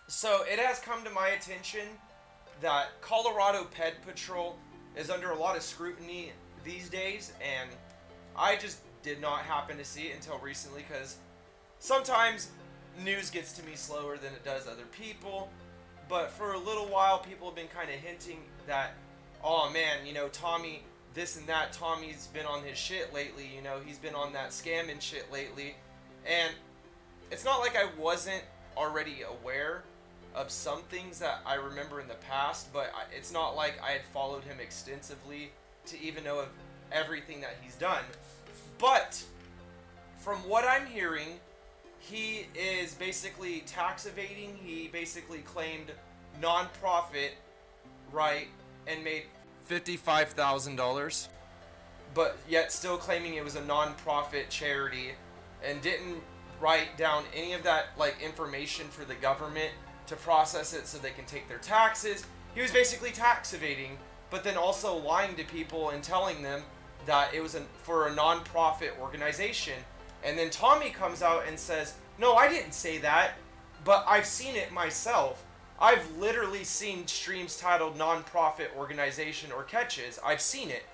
So it has come to my attention that Colorado Ped Patrol is under a lot of scrutiny these days, and I just did not happen to see it until recently because sometimes news gets to me slower than it does other people. But for a little while, people have been kind of hinting that, oh man, Tommy, this and that, Tommy's been on his shit lately, he's been on that scamming shit lately. And it's not like I wasn't already aware of some things that I remember in the past, but it's not like I had followed him extensively to even know of everything that he's done. But from what I'm hearing, he is basically tax evading. He basically claimed non-profit right and made $55,000, but yet still claiming it was a non-profit charity and didn't write down any of that information for the government to process it so they can take their taxes. He was basically tax evading, but then also lying to people and telling them that it was for a non-profit organization. And then Tommy comes out and says, no, I didn't say that, but I've seen it myself. I've literally seen streams titled non-profit organization or catches. I've seen it.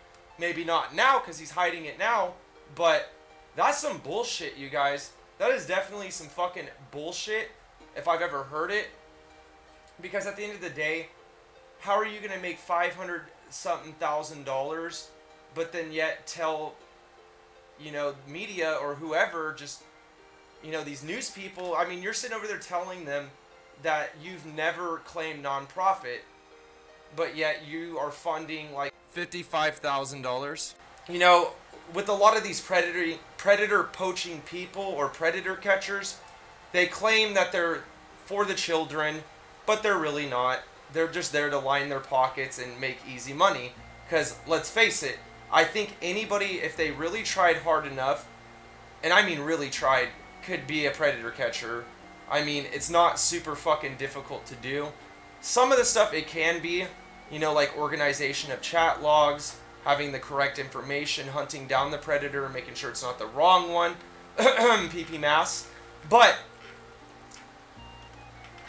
Maybe not now because he's hiding it now, but that's some bullshit, you guys. That is definitely some fucking bullshit if I've ever heard it. Because at the end of the day, how are you going to make $500,000, but then yet tell, media or whoever, just, these news people, I mean, you're sitting over there telling them that you've never claimed nonprofit, but yet you are funding $55,000. With a lot of these predator poaching people or predator catchers, they claim that they're for the children, but they're really not. They're just there to line their pockets and make easy money. Because let's face it, I think anybody, if they really tried hard enough, and I mean really tried, could be a predator catcher. I mean, it's not super fucking difficult to do. Some of the stuff it can be, like organization of chat logs, having the correct information, hunting down the predator, making sure it's not the wrong one, PP mass. But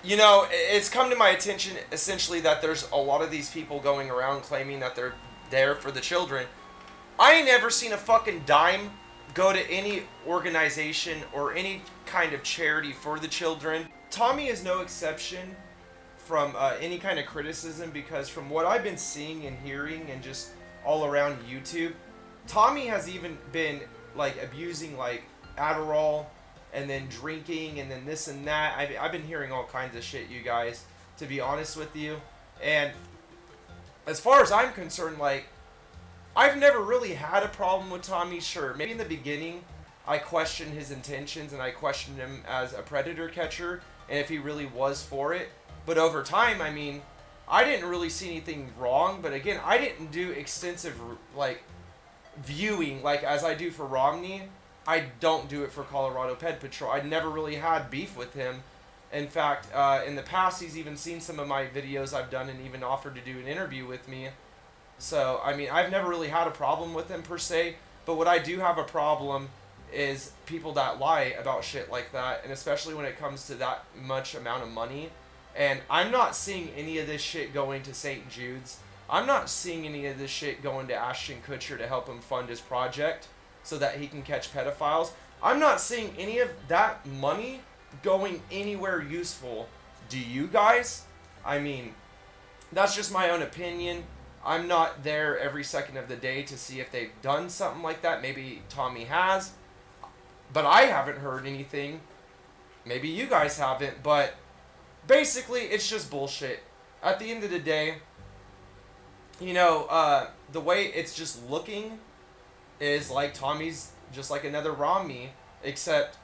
it's come to my attention essentially that there's a lot of these people going around claiming that they're there for the children. I ain't never seen a fucking dime go to any organization or any kind of charity for the children. Tommy is no exception from any kind of criticism, because from what I've been seeing and hearing and just all around YouTube, Tommy has even been abusing Adderall and then drinking and then this and that. I've been hearing all kinds of shit, you guys, to be honest with you. And as far as I'm concerned, I've never really had a problem with Tommy. Sure, maybe in the beginning I questioned his intentions and I questioned him as a predator catcher and if he really was for it. But over time, I mean, I didn't really see anything wrong. But again, I didn't do extensive viewing as I do for Romney. I don't do it for Colorado Ped Patrol. I never really had beef with him. In fact, in the past, he's even seen some of my videos I've done and even offered to do an interview with me. So, I mean, I've never really had a problem with him per se. But what I do have a problem is people that lie about shit like that. And especially when it comes to that much amount of money. And I'm not seeing any of this shit going to St. Jude's. I'm not seeing any of this shit going to Ashton Kutcher to help him fund his project so that he can catch pedophiles. I'm not seeing any of that money going anywhere useful. Do you guys? I mean, that's just my own opinion. I'm not there every second of the day to see if they've done something like that. Maybe Tommy has, but I haven't heard anything. Maybe you guys haven't, but basically it's just bullshit. At the end of the day, the way it's just looking is like Tommy's just like another Romney, except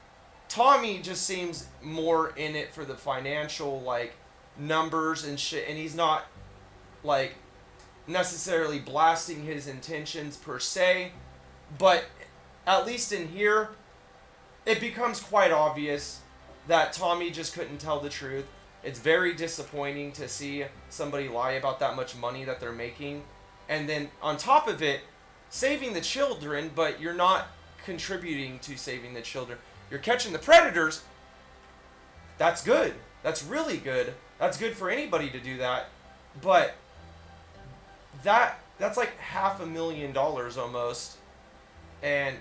Tommy just seems more in it for the financial numbers and shit, and he's not necessarily blasting his intentions per se, but at least in here it becomes quite obvious that Tommy just couldn't tell the truth. It's very disappointing to see somebody lie about that much money that they're making, and then on top of it, saving the children, but you're not contributing to saving the children. You're catching the predators. That's good. That's really good. That's good for anybody to do that. But that's like $500,000 almost. And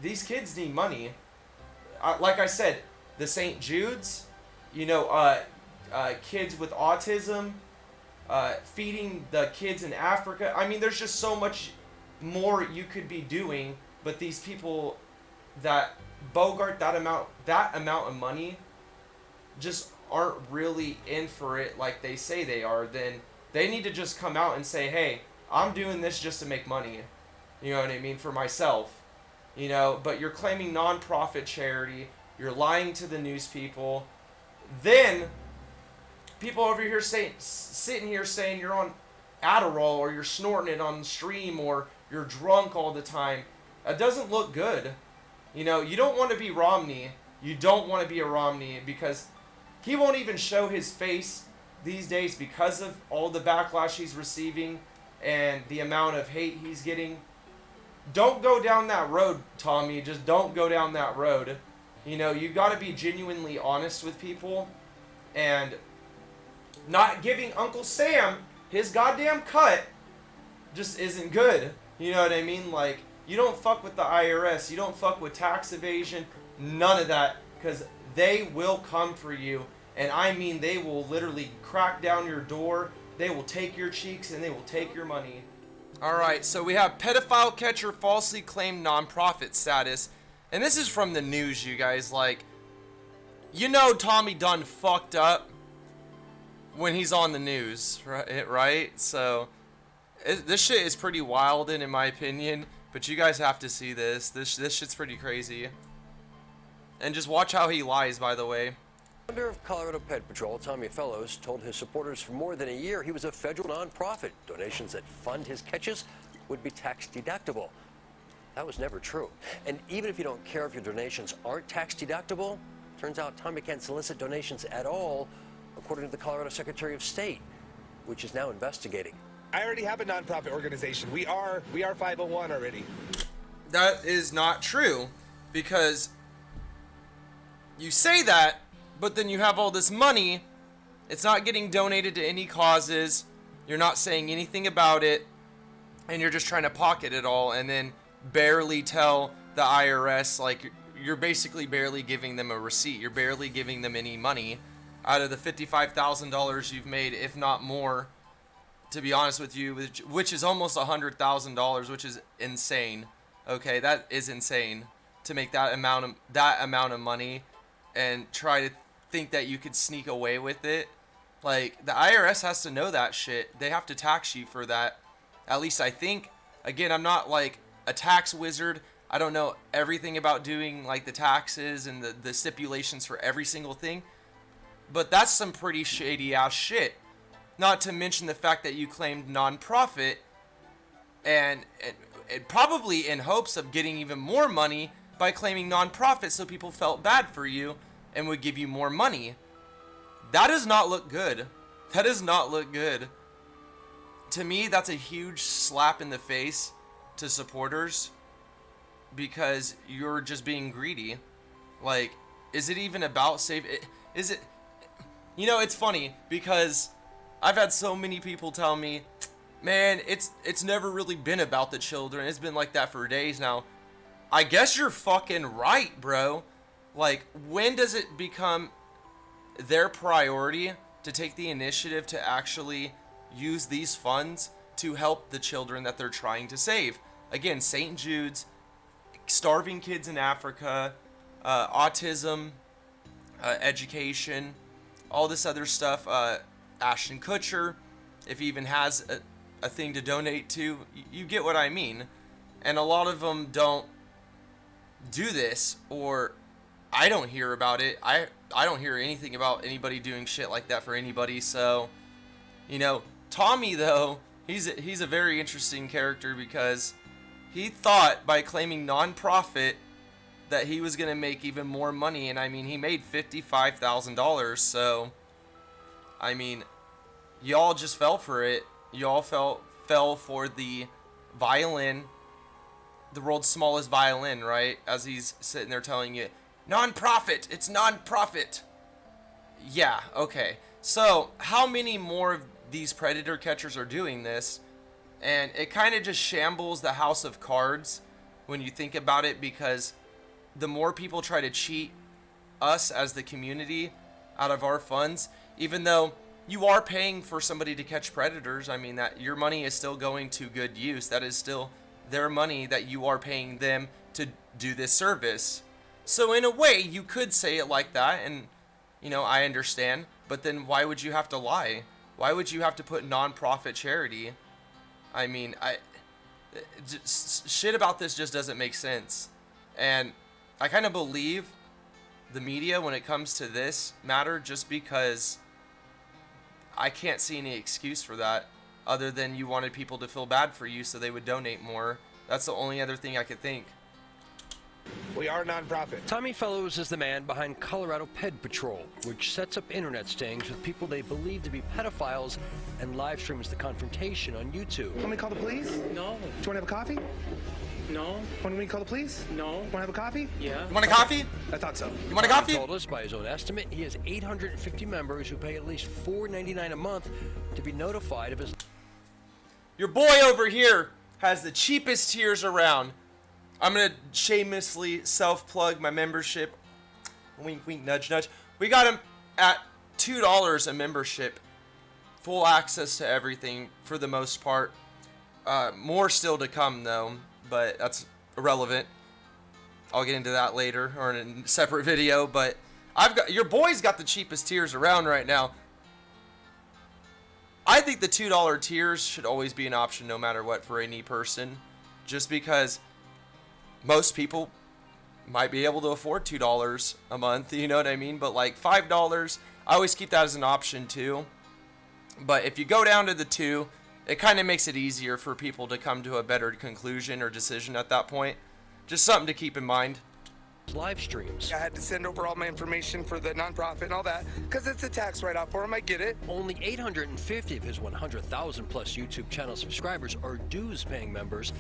these kids need money. Like I said, the St. Jude's, kids with autism, feeding the kids in Africa. I mean, there's just so much more you could be doing, but these people that bogart that amount of money just aren't really in for it like they say they are. Then they need to just come out and say, hey, I'm doing this just to make money. You know what I mean? For myself. But you're claiming non-profit charity. You're lying to the news people. Then people over here sitting here saying you're on Adderall or you're snorting it on the stream or you're drunk all the time. That doesn't look good. You don't want to be Romney. You don't want to be a Romney because he won't even show his face these days because of all the backlash he's receiving and the amount of hate he's getting. Don't go down that road, Tommy. Just don't go down that road. You got to be genuinely honest with people and not giving Uncle Sam his goddamn cut just isn't good. You know what I mean? Like, you don't fuck with the IRS. You don't fuck with tax evasion. None of that. Because they will come for you. And I mean, they will literally crack down your door. They will take your cheeks and they will take your money. Alright, so we have pedophile catcher falsely claimed nonprofit status. And this is from the news, you guys. Like, Tommy Dunn fucked up when he's on the news, right? So, this shit is pretty wild in my opinion. But you guys have to see this. This shit's pretty crazy. And just watch how he lies, by the way. Founder of Colorado Pet Patrol, Tommy Fellows, told his supporters for more than a year he was a federal nonprofit. Donations that fund his catches would be tax deductible. That was never true. And even if you don't care if your donations aren't tax deductible, turns out Tommy can't solicit donations at all, according to the Colorado Secretary of State, which is now investigating. I already have a nonprofit organization. We are 501 already. That is not true, because you say that, but then you have all this money. It's not getting donated to any causes. You're not saying anything about it, and you're just trying to pocket it all, and then barely tell the IRS, like, you're basically barely giving them a receipt. You're barely giving them any money out of the $55,000 you've made, if not more. To be honest with you, which is almost $100,000, which is insane. Okay, that is insane to make that amount of money and try to think that you could sneak away with it. Like, the IRS has to know that shit. They have to tax you for that. At least I think. Again, I'm not like a tax wizard. I don't know everything about doing like the taxes and the stipulations for every single thing. But that's some pretty shady ass shit. Not to mention the fact that you claimed nonprofit and probably in hopes of getting even more money by claiming nonprofit so people felt bad for you and would give you more money. That does not look good. That does not look good. To me, that's a huge slap in the face to supporters because you're just being greedy. Like, is it even about is it? It's funny because I've had so many people tell me, man, it's never really been about the children. It's been like that for days now. I guess you're fucking right, bro. Like, when does it become their priority to take the initiative to actually use these funds to help the children that they're trying to save? Again, St. Jude's, starving kids in Africa, autism, education, all this other stuff. Ashton Kutcher, if he even has a thing to donate to, you get what I mean. And a lot of them don't do this, or I don't hear about it. I don't hear anything about anybody doing shit like that for anybody. So, Tommy though, he's a very interesting character because he thought by claiming nonprofit that he was gonna make even more money, and I mean he made $55,000. So, I mean, y'all just fell for it. Y'all fell for the violin, the world's smallest violin, right? As he's sitting there telling you, non-profit, it's non-profit. Yeah, okay. So, how many more of these predator catchers are doing this? And it kind of just shambles the house of cards when you think about it, because the more people try to cheat us as the community out of our funds, even though you are paying for somebody to catch predators, I mean, that your money is still going to good use. That is still their money that you are paying them to do this service. So in a way, you could say it like that, and I understand, but then why would you have to lie? Why would you have to put non-profit charity? I mean, shit about this just doesn't make sense. And I kind of believe the media when it comes to this matter, just because I can't see any excuse for that other than you wanted people to feel bad for you so they would donate more. That's the only other thing I could think. We are a nonprofit. Tommy Fellows is the man behind Colorado Ped Patrol, which sets up internet stings with people they believe to be pedophiles and live streams the confrontation on YouTube. Want me to call the police? No. Do you want to have a coffee? No. Want me to call the police? No. Want to have a coffee? Yeah. You want a coffee? I thought so. You want a Tommy coffee? told us by his own estimate he has 850 members who pay at least $4.99 a month to be notified of his... Your boy over here has the cheapest tiers around. I'm going to shamelessly self-plug my membership. Wink, wink, nudge, nudge. We got him at $2 a membership. Full access to everything for the most part. More still to come, though, but that's irrelevant. I'll get into that later or in a separate video, but your boy's got the cheapest tiers around right now. I think the $2 tiers should always be an option no matter what for any person, just because most people might be able to afford $2 a month, you know what I mean? But like $5, I always keep that as an option too. But if you go down to the 2, it kind of makes it easier for people to come to a better conclusion or decision at that point. Just something to keep in mind. live streams. I had to send over all my information for the nonprofit and all that because it's a tax write-off for him. I get it. Only 850 of his 100,000 plus YouTube channel subscribers are dues-paying members,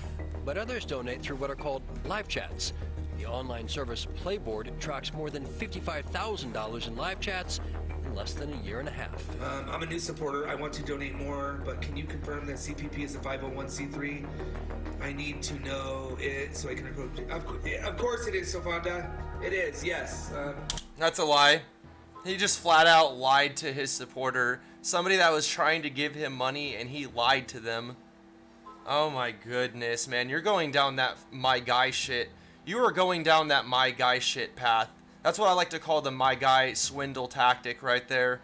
but others donate through what are called live chats. The online service Playboard tracks more than $55,000 in live chats in less than a year and a half. I'm a new supporter. I want to donate more, but can you confirm that CPP is a 501c3? I need to know it so I can approach it. Of course it is, Sofanda. It is, yes. That's a lie. He just flat out lied to his supporter. Somebody that was trying to give him money and he lied to them. Oh my goodness, man. You're going down that my guy shit. You are going down that my guy shit path. That's what I like to call the my guy swindle tactic right there.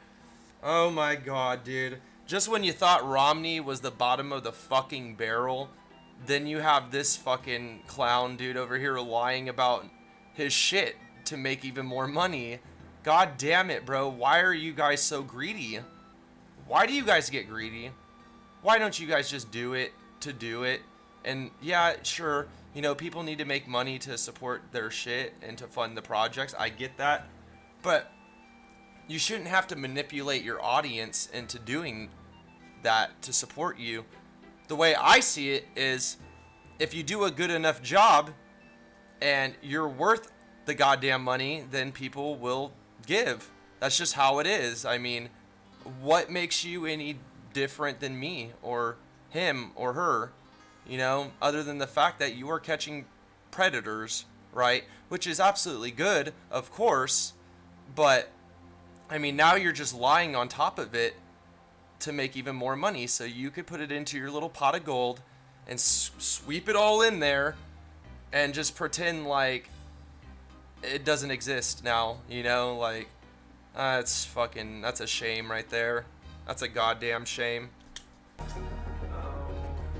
Oh my god, dude. Just when you thought Romney was the bottom of the fucking barrel, then you have this fucking clown dude over here lying about his shit to make even more money. God damn it, bro. Why are you guys so greedy? Why do you guys get greedy? Why don't you guys just do it to do it? And yeah, sure, you know, people need to make money to support their shit and to fund the projects. I get that. But you shouldn't have to manipulate your audience into doing that to support you. The way I see it is, if you do a good enough job and you're worth the goddamn money, then people will give. That's just how it is. I mean, what makes you any different than me or him or her, you know, other than the fact that you are catching predators, right? Which is absolutely good, of course, but I mean, now you're just lying on top of it to make even more money, so you could put it into your little pot of gold and sweep it all in there and just pretend like it doesn't exist now, you know, like that's a shame right there. That's a goddamn shame. I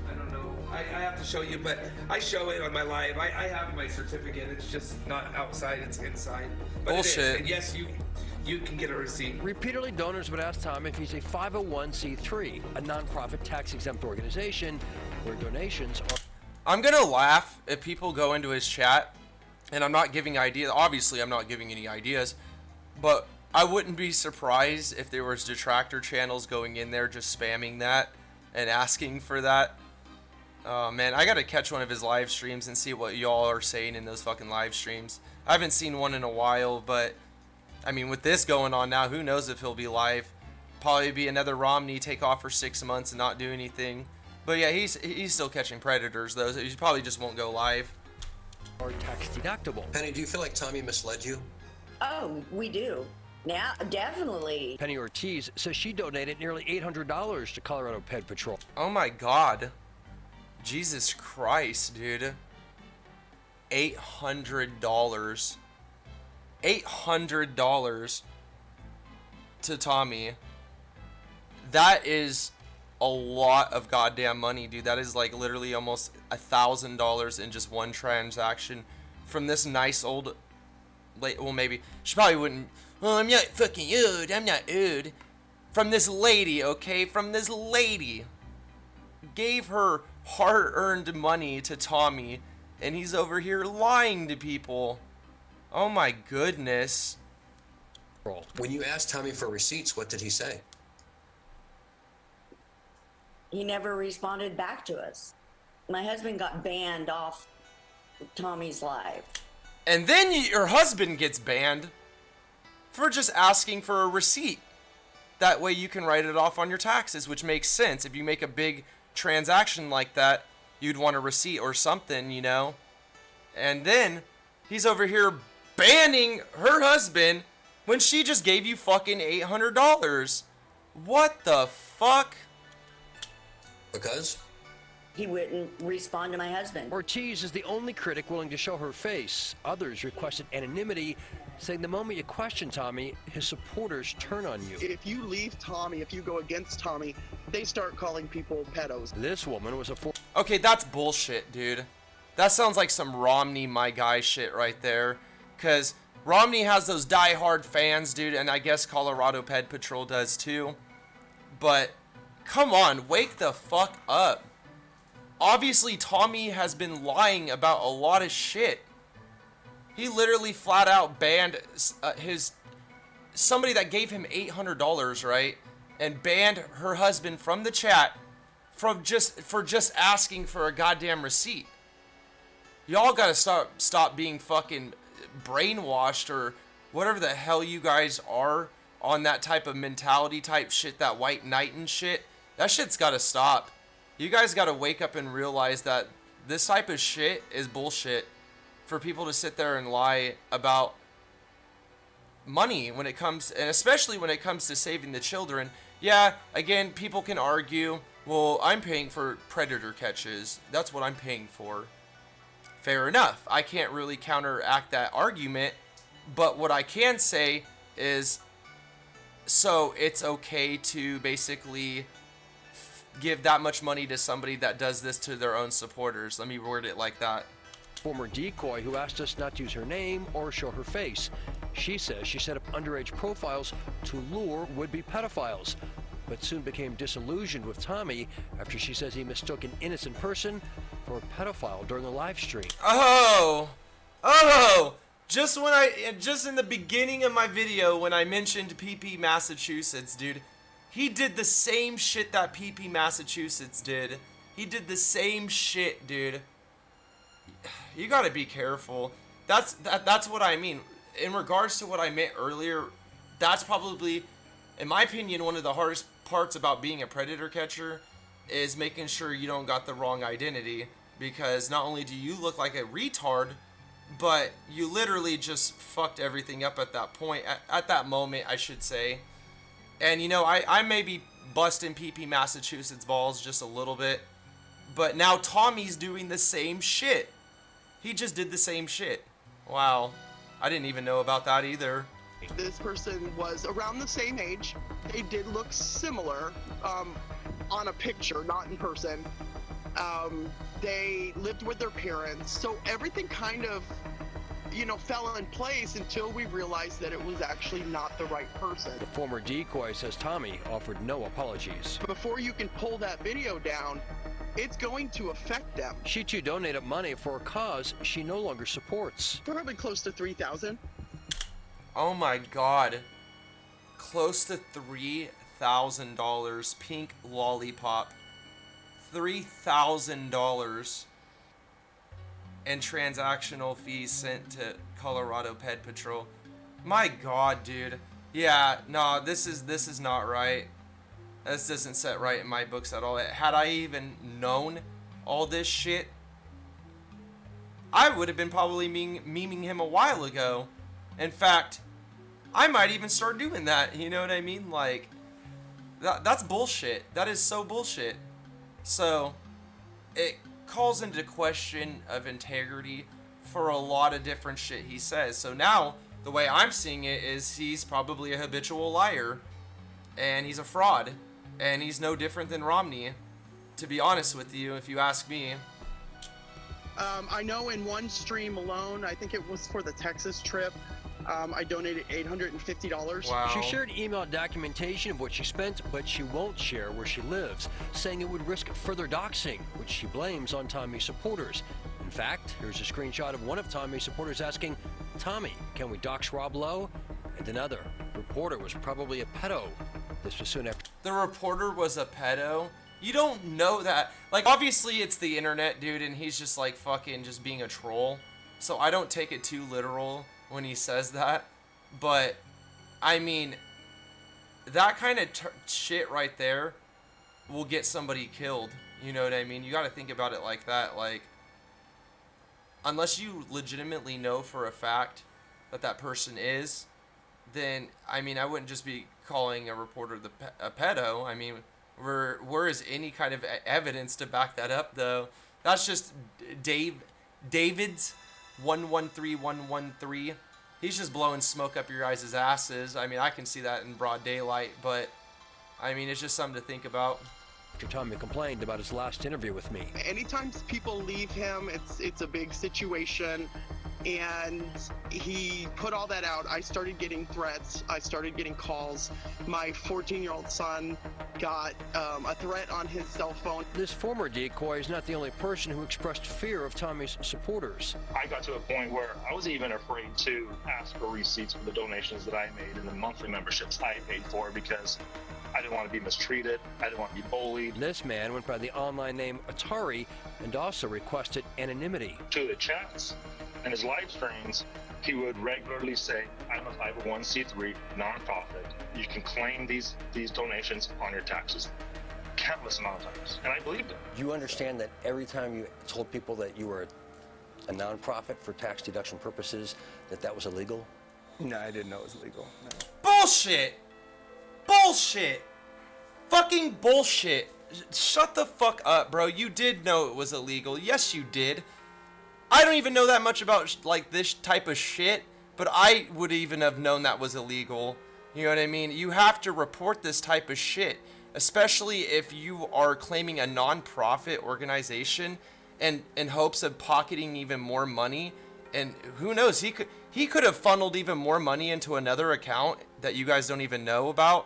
don't know. I have to show you, but I show it on my live. I have my certificate. It's just not outside, it's inside. But Bullshit. It is. And yes, you can get a receipt. Repeatedly, donors would ask Tom if he's a 501c3, a nonprofit tax-exempt organization where donations are... I'm gonna laugh if people go into his chat, and I'm not giving ideas. Obviously, I'm not giving any ideas, but I wouldn't be surprised if there was detractor channels going in there just spamming that and asking for that. Oh man, I gotta catch one of his live streams and see what y'all are saying in those fucking live streams. I haven't seen one in a while, but I mean, with this going on now, who knows if he'll be live. Probably be another Romney, take off for 6 months and not do anything. But yeah, he's still catching predators, though. So he probably just won't go live. Or tax deductible. Penny, do you feel like Tommy misled you? Oh, we do. Now, definitely. Penny Ortiz says she donated nearly $800 to Colorado Pet Patrol. Oh my God. Jesus Christ, dude. $800. $800 to Tommy. That is a lot of goddamn money, dude. That is like literally almost $1,000 in just one transaction from this nice old well, maybe she probably wouldn't. Well, I'm not fucking old. I'm not old. From this lady, okay? From this lady. Gave her hard-earned money to Tommy, and he's over here lying to people. Oh my goodness. When you asked Tommy for receipts, what did he say? He never responded back to us. My husband got banned off Tommy's live. And then your husband gets banned for just asking for a receipt. That way you can write it off on your taxes, which makes sense. If you make a big transaction like that, you'd want a receipt or something, you know? And then he's over here banning her husband when she just gave you fucking $800. What the fuck? Because? He wouldn't respond to my husband. Ortiz is the only critic willing to show her face. Others requested anonymity, saying the moment you question Tommy, his supporters turn on you. If you leave Tommy, if you go against Tommy, they start calling people pedos. This woman was a Okay, that's bullshit, dude. That sounds like some Romney my guy shit right there. Because Romney has those die-hard fans, dude, and I guess Colorado Pet Patrol does too. But come on, wake the fuck up. Obviously, Tommy has been lying about a lot of shit. He literally flat out banned somebody that gave him $800, right? And banned her husband from the chat for just asking for a goddamn receipt. Y'all gotta stop being fucking brainwashed or whatever the hell you guys are on that type of mentality type shit, that white knight and shit. That shit's gotta stop. You guys gotta wake up and realize that this type of shit is bullshit for people to sit there and lie about money when it comes, and especially when it comes to saving the children. Yeah, again, people can argue, well, I'm paying for predator catches. That's what I'm paying for. Fair enough. I can't really counteract that argument, but what I can say is, so it's okay to basically give that much money to somebody that does this to their own supporters. Let me word it like that. former decoy who asked us not to use her name or show her face. She says she set up underage profiles to lure would-be pedophiles, but soon became disillusioned with Tommy after she says he mistook an innocent person for a pedophile during a live stream. Just in the beginning of my video when I mentioned PP Massachusetts, dude, he did the same shit that PP Massachusetts did. He did the same shit, dude. You gotta be careful. That's what I mean. In regards to what I meant earlier, that's probably, in my opinion, one of the hardest parts about being a predator catcher is making sure you don't got the wrong identity, because not only do you look like a retard, but you literally just fucked everything up at that point, at that moment, I should say. And you know, I may be busting PP Massachusetts balls just a little bit, but now Tommy's doing the same shit. He just did the same shit. Wow. I didn't even know about that either. This person was around the same age. They did look similar on a picture, not in person. They lived with their parents, so everything kind of, you know, fell in place until we realized that it was actually not the right person. The former decoy says Tommy offered no apologies. Before you can pull that video down, it's going to affect them. She too donated money for a cause she no longer supports. Probably close to $3,000. Oh my god. Close to $3,000. Pink lollipop. $3,000 and transactional fees sent to Colorado Pet Patrol. My God, dude. Yeah, no, this is not right. This doesn't set right in my books at all. Had I even known all this shit, I would have been probably memeing him a while ago. In fact, I might even start doing that. You know what I mean? Like, that's bullshit. That is so bullshit. So, it calls into question of integrity for a lot of different shit he says. So now, the way I'm seeing it is he's probably a habitual liar. And he's a fraud. And he's no different than Romney. To be honest with you, if you ask me. I know in one stream alone, I think it was for the Texas trip, I donated $850. Wow. She shared email documentation of what she spent, but she won't share where she lives, saying it would risk further doxing, which she blames on Tommy's supporters. In fact, here's a screenshot of one of Tommy's supporters asking, "Tommy, can we dox Rob Lowe?" And another, "Reporter was probably a pedo." This was soon after. The reporter was a pedo? You don't know that. Like, obviously it's the internet, dude, and he's just like fucking just being a troll. So I don't take it too literal when he says that. But, I mean, that kind of shit right there will get somebody killed. You know what I mean? You gotta think about it like that. Like, unless you legitimately know for a fact that that person is, then, I mean, I wouldn't just be calling a reporter a pedo. I mean, where is any kind of evidence to back that up, though? That's just David's 113113. He's just blowing smoke up your guys' asses. I mean, I can see that in broad daylight, but I mean, it's just something to think about. Tommy complained about his last interview with me. Anytime people leave him, it's a big situation. And he put all that out. I started getting threats. I started getting calls. My 14-year-old son got a threat on his cell phone. This former decoy is not the only person who expressed fear of Tommy's supporters. I got to a point where I was even afraid to ask for receipts for the donations that I made and the monthly memberships I paid for because I didn't want to be mistreated. I didn't want to be bullied. This man went by the online name Atari and also requested anonymity. To the chats and his live streams, he would regularly say, "I'm a 501c3 nonprofit. You can claim these donations on your taxes." Countless amount of times. And I believed him. Do you understand that every time you told people that you were a nonprofit for tax deduction purposes, that was illegal? No, I didn't know it was legal. No. Bullshit! Bullshit! Fucking bullshit! Shut the fuck up, bro. You did know it was illegal. Yes, you did. I don't even know that much about like this type of shit, but I would even have known that was illegal. You know what I mean? You have to report this type of shit, especially if you are claiming a non-profit organization and in hopes of pocketing even more money. And who knows, he could have funneled even more money into another account that you guys don't even know about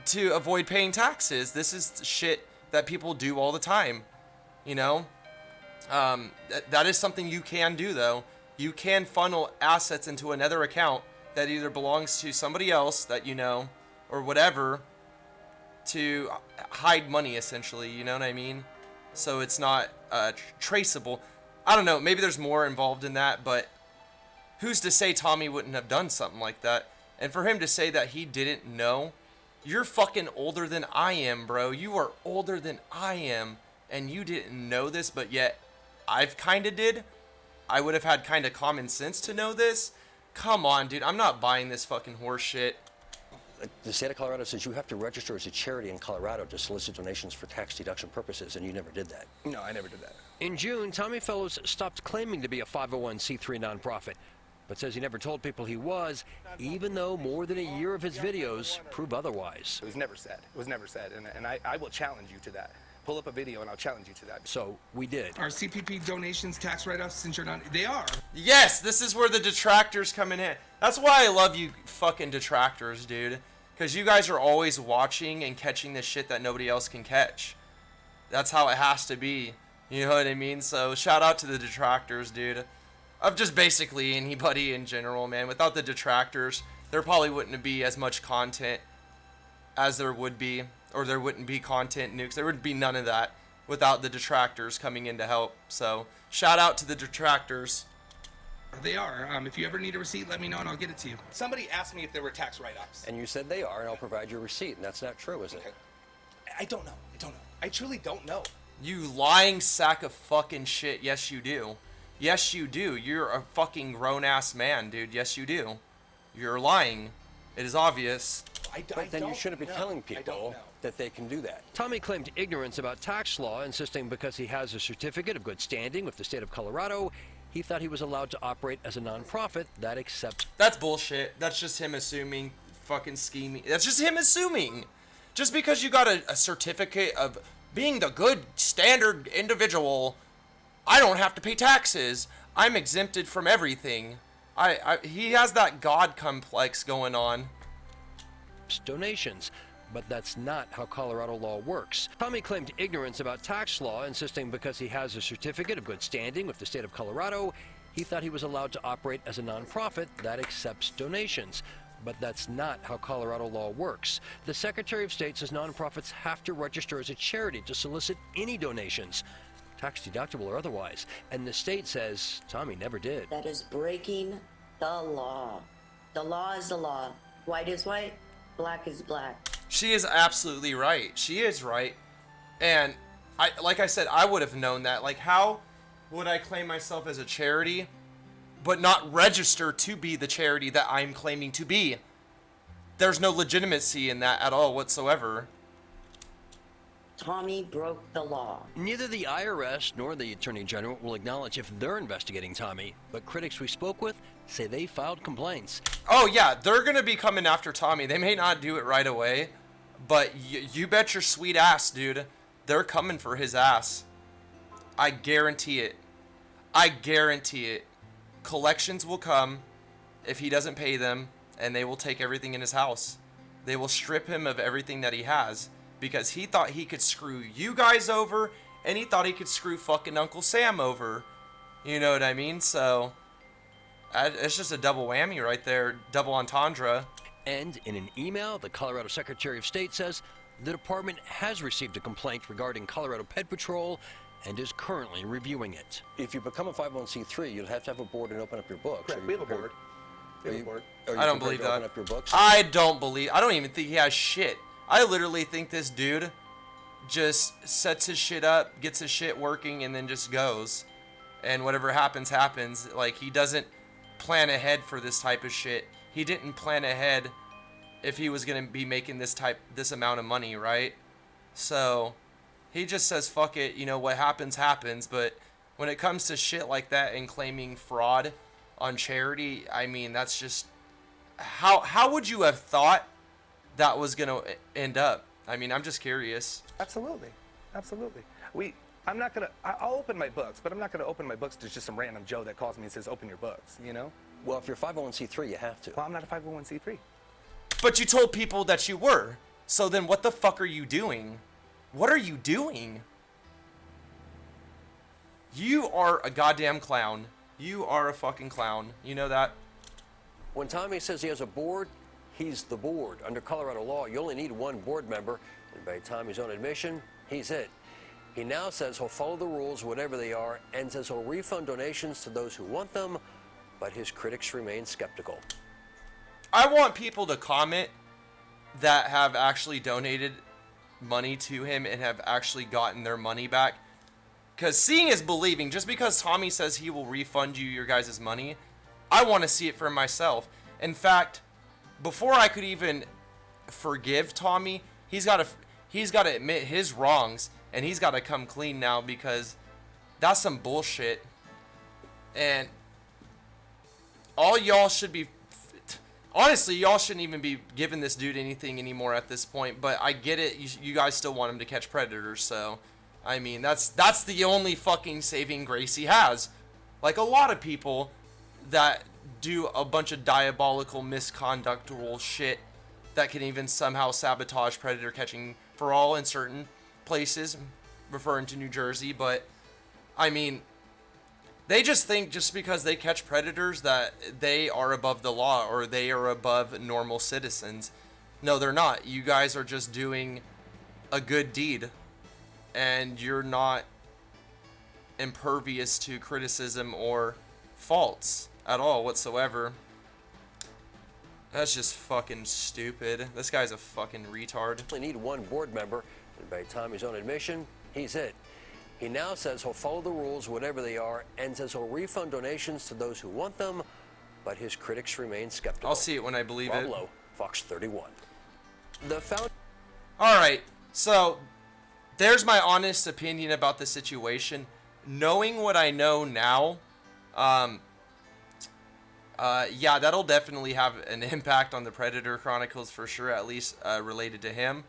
to avoid paying taxes. This is shit that people do all the time, you know? That is something you can do, though. You can funnel assets into another account that either belongs to somebody else that you know, or whatever, to hide money, essentially, you know what I mean? So it's not traceable. I don't know, maybe there's more involved in that, but who's to say Tommy wouldn't have done something like that? And for him to say that he didn't know, you're fucking older than I am, bro. You are older than I am, and you didn't know this, but yet I've kind of did. I would have had kind of common sense to know this. Come on, dude. I'm not buying this fucking horse shit. The state of Colorado says you have to register as a charity in Colorado to solicit donations for tax deduction purposes, and you never did that. No, I never did that. In June, Tommy Fellows stopped claiming to be a 501c3 nonprofit, but says he never told people he was, even though more than a year of his videos prove otherwise. It was never said. It was never said, and I will challenge you to that. Pull up a video and I'll challenge you to that. So we did. Are CPP donations tax write-offs since you're not? They are. Yes, this is where the detractors come in. That's why I love you fucking detractors, dude. Because you guys are always watching and catching the shit that nobody else can catch. That's how it has to be. You know what I mean? So shout out to the detractors, dude. Of just basically anybody in general, man. Without the detractors, there probably wouldn't be as much content as there would be. Or there wouldn't be content nukes. There would be none of that without the detractors coming in to help. So shout out to the detractors. They are. If you ever need a receipt, let me know and I'll get it to you. Somebody asked me if there were tax write-offs. And you said they are, and I'll provide your receipt, and that's not true, is it? Okay. I don't know. I truly don't know. You lying sack of fucking shit. Yes, you do. Yes, you do. You're a fucking grown-ass man, dude. Yes, you do. You're lying. It is obvious. But then you shouldn't be telling people that they can do that. Tommy claimed ignorance about tax law, insisting because he has a certificate of good standing with the state of Colorado, he thought he was allowed to operate as a nonprofit that accepts... That's bullshit. That's just him assuming, fucking scheming. That's just him assuming. Just because you got a certificate of being the good standard individual, I don't have to pay taxes. I'm exempted from everything. He has that God complex going on. Donations, but that's not how Colorado law works. Tommy claimed ignorance about tax law, insisting because he has a certificate of good standing with the state of Colorado, he thought he was allowed to operate as a nonprofit that accepts donations. But that's not how Colorado law works. The Secretary of State says nonprofits have to register as a charity to solicit any donations, tax deductible or otherwise. And the state says Tommy never did. That is breaking the law. The law is the law. White is white, black is black. She is absolutely right. She is right. And like I said, I would have known that. Like, how would I claim myself as a charity but not register to be the charity that I'm claiming to be? There's no legitimacy in that at all whatsoever. Tommy broke the law. Neither the IRS nor the Attorney General will acknowledge if they're investigating Tommy, but critics we spoke with say they filed complaints. Oh yeah, they're gonna be coming after Tommy. They may not do it right away, but you bet your sweet ass, dude, they're coming for his ass. I guarantee it. I guarantee it. Collections will come if he doesn't pay them, and they will take everything in his house. They will strip him of everything that he has, because he thought he could screw you guys over, and he thought he could screw fucking Uncle Sam over. You know what I mean? So, it's just a double whammy right there, double entendre. And in an email, the Colorado Secretary of State says the department has received a complaint regarding Colorado Pet Patrol and is currently reviewing it. If you become a 501c3, you'll have to have a board and open up your books. Correct. We have a board. I don't believe that. Open up your books? I don't even think he has shit. I literally think this dude just sets his shit up, gets his shit working, and then just goes. And whatever happens, happens. Like, he doesn't plan ahead for this type of shit. He didn't plan ahead if he was going to be making this amount of money, right? So, he just says, fuck it, you know, what happens, happens. But when it comes to shit like that and claiming fraud on charity, I mean, that's just... How would you have thought that was going to end up? I mean, I'm just curious. Absolutely. I'll open my books, but I'm not going to open my books to just some random Joe that calls me and says, open your books, you know? Well, if you're 501c3, you have to. Well, I'm not a 501c3. But you told people that you were. So then what the fuck are you doing? What are you doing? You are a goddamn clown. You are a fucking clown. You know that? When Tommy says he has a board, he's the board. Under Colorado law, you only need one board member, and by Tommy's own admission, he's it. He now says he'll follow the rules, whatever they are, and says he'll refund donations to those who want them, but his critics remain skeptical. I want people to comment that have actually donated money to him and have actually gotten their money back. Because seeing is believing. Just because Tommy says he will refund you your guys' money, I want to see it for myself. In fact, before I could even forgive Tommy, he's got to admit his wrongs, and he's got to come clean now, because that's some bullshit. And all y'all should be... Honestly, y'all shouldn't even be giving this dude anything anymore at this point, but I get it. You guys still want him to catch predators, so... I mean, that's the only fucking saving grace he has. Like a lot of people that do a bunch of diabolical misconductual shit that can even somehow sabotage predator catching for all in certain places, referring to New Jersey, but I mean, they just think just because they catch predators that they are above the law or they are above normal citizens. No, they're not. You guys are just doing a good deed, and you're not impervious to criticism or faults. at all whatsoever. That's just fucking stupid. This guy's a fucking retard. We need one board member, and by Tommy's own admission, he's it. He now says he'll follow the rules, whatever they are, and says he'll refund donations to those who want them, but his critics remain skeptical. I'll see it when I believe it. Rob Lowe, Fox 31. The founder. All right, so there's my honest opinion about the situation. Knowing what I know now, yeah, that'll definitely have an impact on the Predator Chronicles for sure, at least related to him.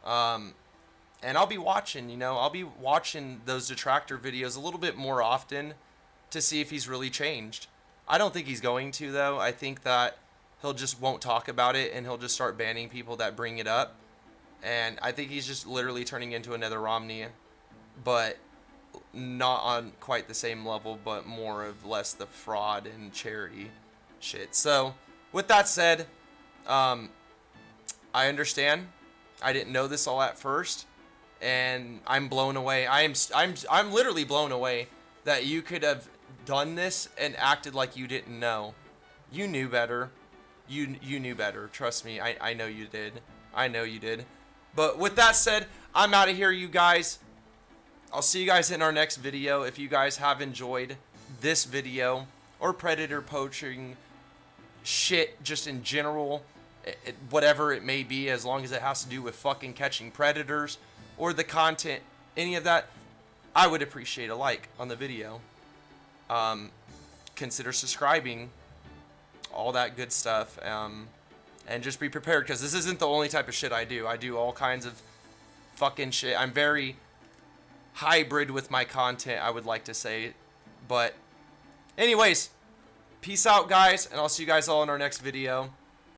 And I'll be watching, you know, I'll be watching those detractor videos a little bit more often to see if he's really changed. I don't think he's going to, though. I think that he'll just won't talk about it, and he'll just start banning people that bring it up. And I think he's just literally turning into another Romney, but not on quite the same level, but more of less the fraud and charity shit. So with that said, I understand. I didn't know this all at first, and I'm blown away. I'm literally blown away that you could have done this and acted like you didn't know. You knew better. You knew better. Trust me. I know you did. I know you did. But with that said, I'm out of here, you guys. I'll see you guys in our next video. If you guys have enjoyed this video or predator poaching shit just in general, whatever it may be, as long as it has to do with fucking catching predators or the content, any of that, I would appreciate a like on the video. Consider subscribing, all that good stuff, and just be prepared, because this isn't the only type of shit I do. I do all kinds of fucking shit. I'm very hybrid with my content, I would like to say. But anyways, peace out, guys, and I'll see you guys all in our next video.